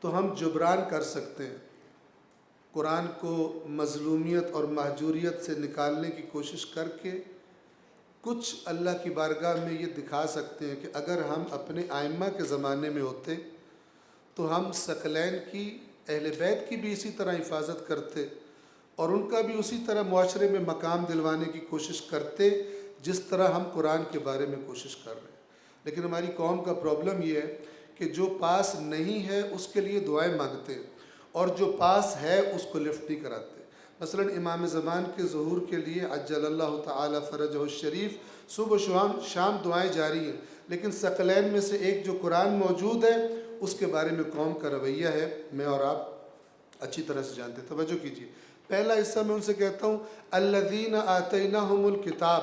تو ہم جبران کر سکتے ہیں، قرآن کو مظلومیت اور مہجوریت سے نکالنے کی کوشش کر کے کچھ اللہ کی بارگاہ میں یہ دکھا سکتے ہیں کہ اگر ہم اپنے ائمہ کے زمانے میں ہوتے تو ہم ثقلین کی، اہل بیت کی بھی اسی طرح حفاظت کرتے اور ان کا بھی اسی طرح معاشرے میں مقام دلوانے کی کوشش کرتے جس طرح ہم قرآن کے بارے میں کوشش کر رہے ہیں۔ لیکن ہماری قوم کا پرابلم یہ ہے کہ جو پاس نہیں ہے اس کے لیے دعائیں مانگتے ہیں، اور جو پاس ہے اس کو لفٹ نہیں کراتے۔ مثلا امام زمان کے ظہور کے لیے عجل اللہ تعالی فرجہ الشریف صبح و شام دعائیں جاری ہیں، لیکن ثقلین میں سے ایک جو قرآن موجود ہے اس کے بارے میں قوم کا رویہ ہے، میں اور آپ اچھی طرح سے جانتے ہیں۔ توجہ کیجیے، پہلا حصہ میں ان سے کہتا ہوں الذین آتیناہم الکتاب،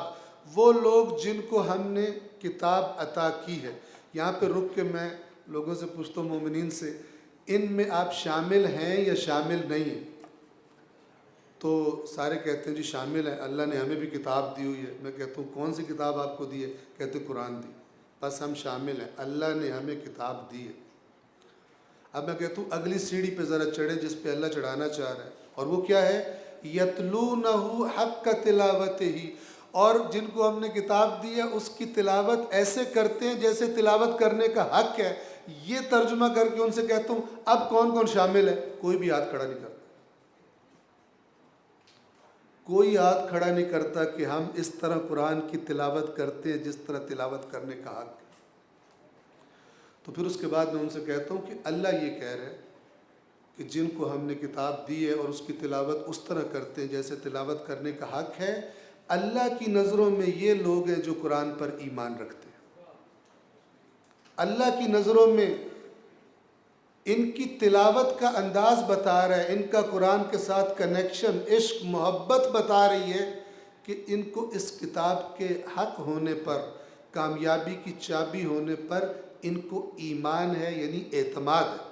وہ لوگ جن کو ہم نے کتاب عطا کی ہے۔ یہاں پہ رک کے میں لوگوں سے پوچھتا ہوں، مومنین سے، ان میں آپ شامل ہیں یا شامل نہیں ہیں؟ تو سارے کہتے ہیں جی شامل ہیں، اللہ نے ہمیں بھی کتاب دی ہوئی ہے۔ میں کہتا ہوں کون سی کتاب آپ کو دی ہے؟ کہتے ہیں قرآن دی، بس ہم شامل ہیں، اللہ نے ہمیں کتاب دی ہے۔ اب میں کہتا ہوں اگلی سیڑھی پہ ذرا چڑھیں جس پہ اللہ چڑھانا چاہ رہا ہے، اور وہ کیا ہے؟ یتلونہ حق تلاوتہ، اور جن کو ہم نے کتاب دی ہے اس کی تلاوت ایسے کرتے ہیں جیسے تلاوت کرنے کا حق ہے۔ یہ ترجمہ کر کے ان سے کہتا ہوں اب کون کون شامل ہے؟ کوئی بھی ہاتھ کھڑا نہیں کرتا، کوئی ہاتھ کھڑا نہیں کرتا کہ ہم اس طرح قرآن کی تلاوت کرتے ہیں جس طرح تلاوت کرنے کا حق ہے۔ تو پھر اس کے بعد میں ان سے کہتا ہوں کہ اللہ یہ کہہ رہے کہ جن کو ہم نے کتاب دی ہے اور اس کی تلاوت اس طرح کرتے ہیں جیسے تلاوت کرنے کا حق ہے، اللہ کی نظروں میں یہ لوگ ہیں جو قرآن پر ایمان رکھتے ہیں۔ اللہ کی نظروں میں ان کی تلاوت کا انداز بتا رہا ہے، ان کا قرآن کے ساتھ کنیکشن، عشق، محبت بتا رہی ہے کہ ان کو اس کتاب کے حق ہونے پر، کامیابی کی چابی ہونے پر ان کو ایمان ہے، یعنی اعتماد ہے۔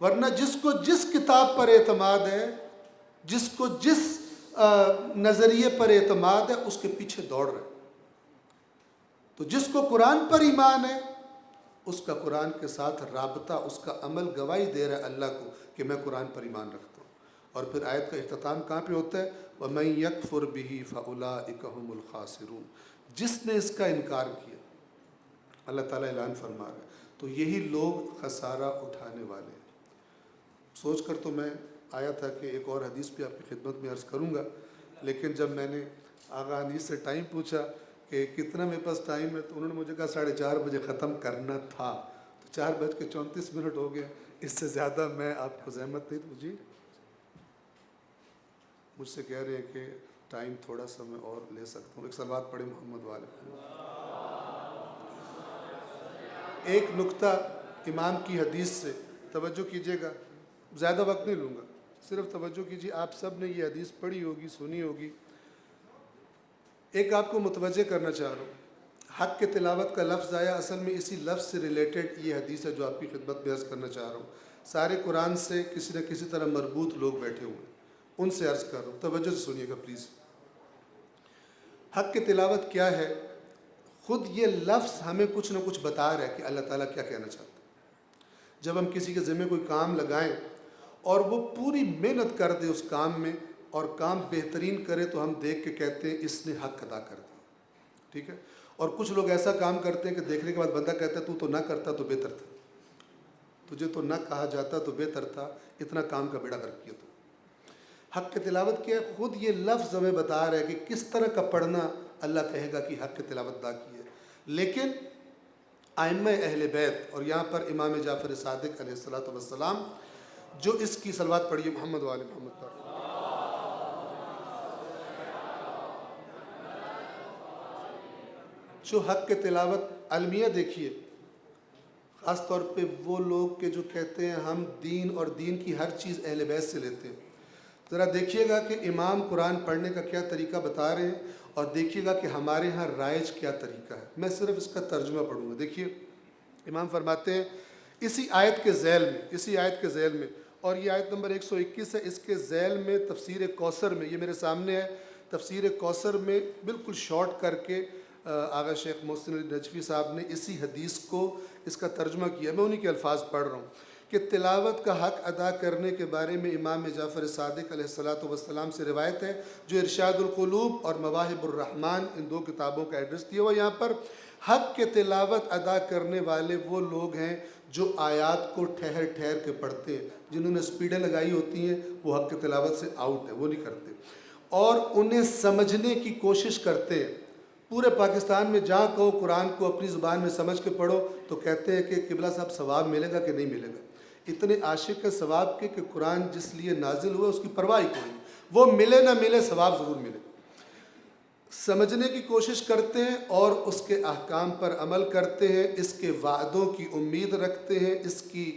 ورنہ جس کو جس کتاب پر اعتماد ہے، جس کو جس نظریے پر اعتماد ہے، اس کے پیچھے دوڑ رہے۔ تو جس کو قرآن پر ایمان ہے اس کا قرآن کے ساتھ رابطہ، اس کا عمل گواہی دے رہا ہے اللہ کو کہ میں قرآن پر ایمان رکھتا ہوں۔ اور پھر آیت کا اختتام کہاں پہ ہوتا ہے؟ وَمَن يَكْفُرْ بِهِ فَأُولَٰئِكَ هُمُ الْخَاسِرُونَ، جس نے اس کا انکار کیا، اللہ تعالیٰ اعلان فرما رہا ہے، تو یہی لوگ خسارہ اٹھانے والے ہیں۔ سوچ کر تو میں آیا تھا کہ ایک اور حدیث بھی آپ کی خدمت میں عرض کروں گا، لیکن جب میں نے آغا حدیث سے ٹائم پوچھا کہ کتنا میرے پاس ٹائم ہے، تو انہوں نے مجھے کہا 4:30 بجے ختم کرنا تھا، تو 4:34 ہو گیا، اس سے زیادہ میں آپ کو زحمت نہیں دوں۔ جی مجھ سے کہہ رہے ہیں کہ ٹائم تھوڑا سا میں اور لے سکتا ہوں، ایک صلوات پڑھے محمد والے۔ ایک نقطہ امام کی حدیث سے توجہ کیجیے گا، زیادہ وقت نہیں لوں گا، صرف توجہ کیجیے، آپ سب نے یہ حدیث پڑھی ہوگی، سنی ہوگی۔ ایک آپ کو متوجہ کرنا چاہ رہا ہوں، حق کے تلاوت کا لفظ آیا، اصل میں اسی لفظ سے ریلیٹڈ یہ حدیث ہے جو آپ کی خدمت میں عرض کرنا چاہ رہا ہوں۔ سارے قرآن سے کسی نہ کسی طرح مربوط لوگ بیٹھے ہوئے ہیں، ان سے عرض کر رہا ہوں، توجہ سے سنیے گا پلیز۔ حق کی تلاوت کیا ہے؟ خود یہ لفظ ہمیں کچھ نہ کچھ بتا رہا ہے کہ اللہ تعالیٰ کیا کہنا چاہتا ہے۔ جب ہم کسی کے ذمہ کوئی کام لگائیں اور وہ پوری محنت کر دے اس کام میں اور کام بہترین کرے تو ہم دیکھ کے کہتے ہیں اس نے حق ادا کر دیا، ٹھیک ہے؟ اور کچھ لوگ ایسا کام کرتے ہیں کہ دیکھنے کے بعد بندہ کہتا ہے تو نہ کرتا تو بہتر تھا۔ تجھے تو نہ کہا جاتا تو بہتر تھا، اتنا کام کا بیڑا غرق کیا تو۔ حق کی تلاوت کیا ہے؟ خود یہ لفظ ہمیں بتا رہا ہے کہ کس طرح کا پڑھنا اللہ کہے گا کہ حق کی تلاوت ادا کی ہے۔ لیکن ائمہ اہل بیت، اور یہاں پر امام جعفر صادق علیہ الصلوۃ والسلام جو اس کی صلوات پڑھیے محمد و آل محمد پر، جو حق کے تلاوت المیہ دیکھیے، خاص طور پہ وہ لوگ کہ جو کہتے ہیں ہم دین اور دین کی ہر چیز اہل بیت سے لیتے ہیں، ذرا دیکھیے گا کہ امام قرآن پڑھنے کا کیا طریقہ بتا رہے ہیں، اور دیکھیے گا کہ ہمارے ہاں رائج کیا طریقہ ہے۔ میں صرف اس کا ترجمہ پڑھوں گا۔ دیکھیے امام فرماتے ہیں اسی آیت کے ذیل میں، اور یہ آیت نمبر 121 ہے، اس کے ذیل میں تفسیر کوثر میں، یہ میرے سامنے ہے، تفسیر کوثر میں بالکل شارٹ کر کے آغا شیخ محسن علی نجفی صاحب نے اسی حدیث کو اس کا ترجمہ کیا۔ میں انہی کے الفاظ پڑھ رہا ہوں کہ تلاوت کا حق ادا کرنے کے بارے میں امام جعفر صادق علیہ الصلوۃ والسلام سے روایت ہے، جو ارشاد القلوب اور مواہب الرحمن ان دو کتابوں کا ایڈریس دیا ہوا یہاں پر۔ حق کے تلاوت ادا کرنے والے وہ لوگ ہیں جو آیات کو ٹھہر ٹھہر کے پڑھتے ہیں، جنہوں نے سپیڈیں لگائی ہوتی ہیں وہ حق کے تلاوت سے آؤٹ ہے، وہ نہیں کرتے، اور انہیں سمجھنے کی کوشش کرتے ہیں۔ پورے پاکستان میں جہاں کہو قرآن کو اپنی زبان میں سمجھ کے پڑھو تو کہتے ہیں کہ قبلہ صاحب ثواب ملے گا کہ نہیں ملے گا۔ اتنے عاشق ہیں ثواب کے کہ قرآن جس لیے نازل ہوا اس کی پرواہ ہی کوئی نہیں، وہ ملے نہ ملے ثواب ضرور ملے۔ سمجھنے کی کوشش کرتے ہیں اور اس کے احکام پر عمل کرتے ہیں، اس کے وعدوں کی امید رکھتے ہیں، اس کی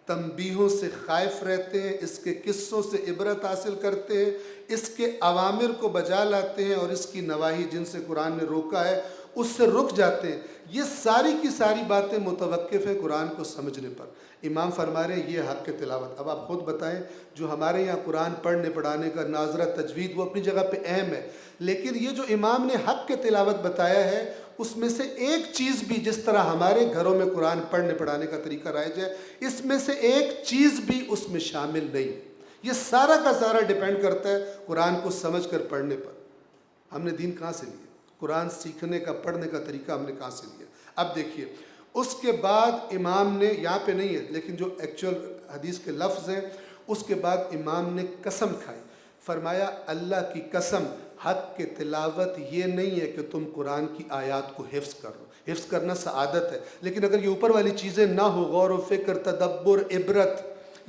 تنبیہوں سے خائف رہتے ہیں، اس کے قصوں سے عبرت حاصل کرتے ہیں، اس کے اوامر کو بجا لاتے ہیں، اور اس کی نواہی جن سے قرآن نے روکا ہے اس سے رک جاتے ہیں۔ یہ ساری کی ساری باتیں متوقف ہیں قرآن کو سمجھنے پر۔ امام فرما رہے ہیں یہ حق کے تلاوت۔ اب آپ خود بتائیں، جو ہمارے یہاں قرآن پڑھنے پڑھانے کا ناظرہ تجوید وہ اپنی جگہ پہ اہم ہے، لیکن یہ جو امام نے حق کے تلاوت بتایا ہے اس میں سے ایک چیز بھی، جس طرح ہمارے گھروں میں قرآن پڑھنے پڑھانے کا طریقہ رائج ہے، اس میں سے ایک چیز بھی اس میں شامل نہیں۔ یہ سارا کا سارا ڈیپینڈ کرتا ہے قرآن کو سمجھ کر پڑھنے پر۔ ہم نے دین کہاں سے لیا؟ قرآن سیکھنے کا پڑھنے کا طریقہ ہم نے کہاں سے لیا؟ اب دیکھیے اس کے بعد امام نے، یہاں پہ نہیں ہے لیکن جو ایکچوئل حدیث کے لفظ ہیں، اس کے بعد امام نے قسم کھائی، فرمایا اللہ کی قسم، حق کے تلاوت یہ نہیں ہے کہ تم قرآن کی آیات کو حفظ کر لو، حفظ کرنا سعادت ہے، لیکن اگر یہ اوپر والی چیزیں نہ ہو، غور و فکر، تدبر، عبرت،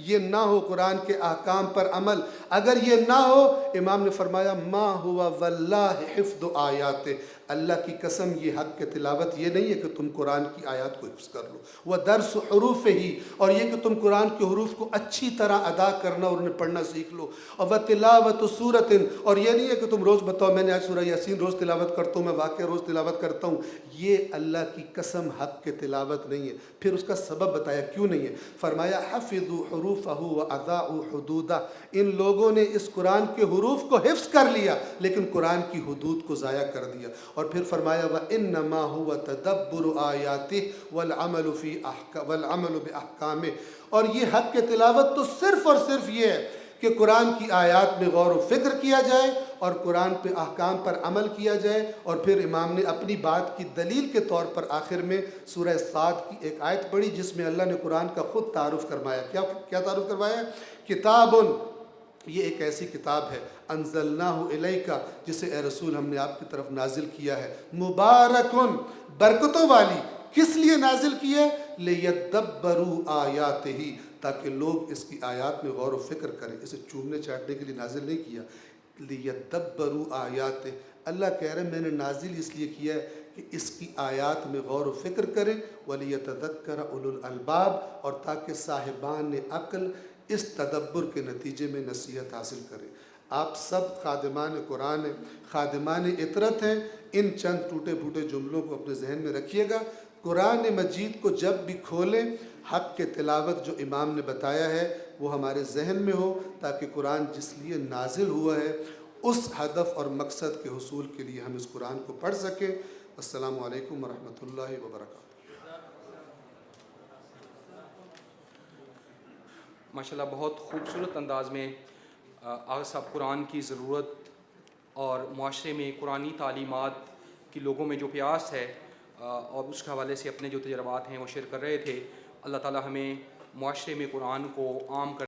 یہ نہ ہو، قرآن کے احکام پر عمل اگر یہ نہ ہو، امام نے فرمایا ما ہوا واللہ حفظ آیات، اللہ کی قسم یہ حق کے تلاوت یہ نہیں ہے کہ تم قرآن کی آیات کو حفظ کر لو، وہ درس حروف ہی، اور یہ کہ تم قرآن کے حروف کو اچھی طرح ادا کرنا اور انہیں پڑھنا سیکھ لو، اور وہ تلاوت سورت، اور یہ نہیں ہے کہ تم روز بتاؤ میں نے آج سورہ یاسین روز تلاوت کرتا ہوں، میں واقعہ روز تلاوت کرتا ہوں، یہ اللہ کی قسم حق کے تلاوت نہیں ہے۔ پھر اس کا سبب بتایا کیوں نہیں ہے، فرمایا حفظوا حروفہ واذاعوا حدودہ، ان لوگوں نے اس قرآن کے حروف کو حفظ کر لیا لیکن قرآن کی حدود کو ضائع کر دیا، اور پھر فرمایا وَإِنَّمَا هُوَ تَدَبُّرُ آیَاتِهِ وَالْعَمَلُ بِأَحْكَامِهِ، اور یہ حق کے تلاوت تو صرف اور صرف یہ ہے کہ قرآن کی آیات میں غور و فکر کیا جائے اور قرآن پہ احکام پر عمل کیا جائے۔ اور پھر امام نے اپنی بات کی دلیل کے طور پر آخر میں سورہ صاد کی ایک آیت پڑھی جس میں اللہ نے قرآن کا خود تعارف کروایا۔ کیا تعارف کروایا؟ کتابٌ، یہ ایک ایسی کتاب ہے، انزلناہ الیک، جسے اے رسول ہم نے آپ کی طرف نازل کیا ہے، مبارکن، برکتوں والی، کس لیے نازل کی ہے؟ لیدبروا آیاتہ، تاکہ لوگ اس کی آیات میں غور و فکر کریں، اسے چومنے چاٹنے کے لیے نازل نہیں کیا، لیدبروا آیاتہ، اللہ کہہ رہے ہیں میں نے نازل اس لیے کیا ہے کہ اس کی آیات میں غور و فکر کریں، وَلِيَتَذَكَّرَ أُولُو الْأَلْبَابِ، اور تاکہ صاحبان عقل اس تدبر کے نتیجے میں نصیحت حاصل کریں۔ آپ سب خادمان قرآن ہیں، خادمان اطرت ہیں، ان چند ٹوٹے پھوٹے جملوں کو اپنے ذہن میں رکھیے گا۔ قرآن مجید کو جب بھی کھولیں، حق کے تلاوت جو امام نے بتایا ہے وہ ہمارے ذہن میں ہو، تاکہ قرآن جس لیے نازل ہوا ہے اس ہدف اور مقصد کے حصول کے لیے ہم اس قرآن کو پڑھ سکیں۔ السلام علیکم ورحمۃ اللہ وبرکاتہ۔ ماشاءاللہ بہت خوبصورت انداز میں آغا صاحب قرآن کی ضرورت اور معاشرے میں قرآنی تعلیمات کی لوگوں میں جو پیاس ہے اور اس کے حوالے سے اپنے جو تجربات ہیں وہ شیئر کر رہے تھے۔ اللہ تعالی ہمیں معاشرے میں قرآن کو عام کر